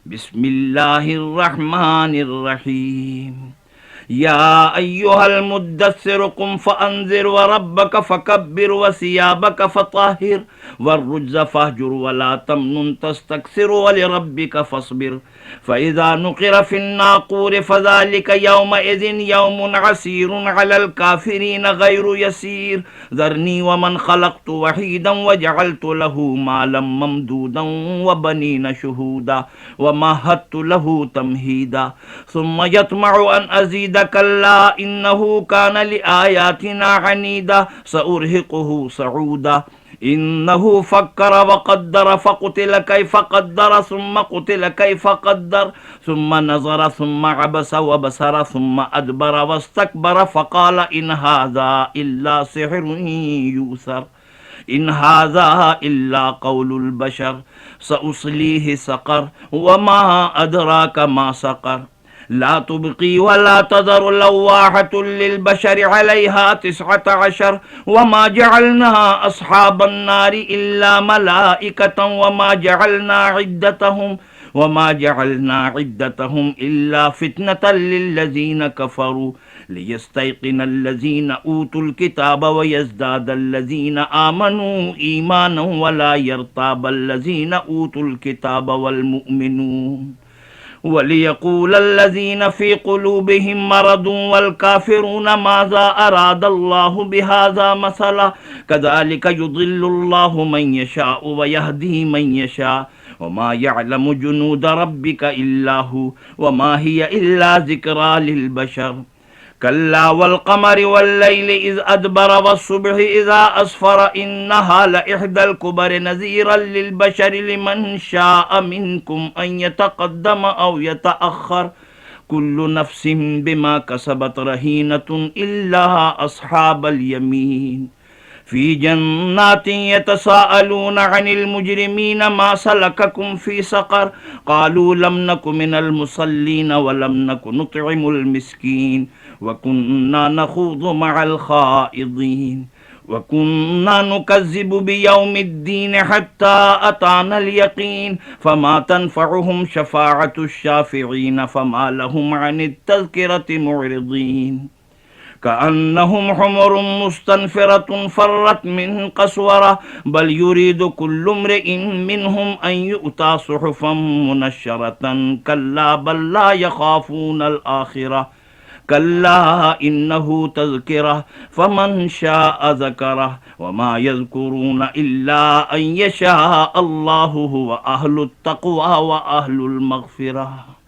بسم اللہ الرحمن الرحیم یا ایہا المدثر قم فانذر وربک فکبر وثیابک فطہر والرجز فاہجر ولا تمنن تستکثر ولربک فاصبر فإذا نقر في الناقور فذلك يومئذ يوم عسير على الكافرين غير يسير ذرني ومن خلقت وحيدا وجعلت له مالا ممدودا وبنين شهودا ومهدت له تمهيدا ثم يطمع أن أزيد كلا إنه كان لآياتنا عنيدا سأرهقه صعودا إنه فكر وقدر فقتل كيف قدر ثم قتل كيف قدر ثم نظر ثم عبس وبصر ثم أدبر واستكبر فقال إن هذا إلا سحر يؤثر إن هذا إلا قول البشر سأصليه سقر وما أدراك ما سقر لا تبقي ولا تذر لواحة للبشر عليها 19 وما جعلنا أصحاب النار إلا ملائكة وما جعلنا عدتهم إلا فتنة للذين كفروا ليستيقن الذين أوتوا الكتاب ويزداد الذين آمنوا إيمانا ولا يرتاب الذين أوتوا الكتاب والمؤمنون وَلِيَقُولَ الَّذِينَ فِي قُلُوبِهِم مَّرَضٌ وَالْكَافِرُونَ مَاذَا أَرَادَ اللَّهُ بِهَذَا مَثَلًا كَذَلِكَ يُضِلُّ اللَّهُ مَن يَشَاءُ وَيَهْدِي مَن يَشَاءُ وَمَا يَعْلَمُ جُنُودَ رَبِّكَ إِلَّا هُوَ وَمَا هِيَ إِلَّا ذِكْرَى لِلْبَشَرِ كلا والقمر والليل إذ أدبر والصبح إذا أسفر إنها لإحدى الكبر نذيرا للبشر لمن شاء منكم أن يتقدم أو يتأخر كل نفس بما كسبت رهينة إلا أصحاب اليمين في جنات يتساءلون عن المجرمين ما سلككم في سقر قالوا لم نك من المصلين ولم نك نطعم المسكين وكنا نخوض مع الخائضين وكنا نكذب بيوم الدين حتى أتانا اليقين فما تنفعهم شفاعة الشافعين فما لهم عن التذكرة معرضين كأنهم حمر مستنفرة فرت من قسورة بل يريد كل امرئ منهم أن يؤتى صحفا منشرة كلا بل لا يخافون الآخرة كلا إنه تذكرة فمن شاء ذكره وما يذكرون إلا أن يشاء الله هو أهل التقوى وأهل المغفرة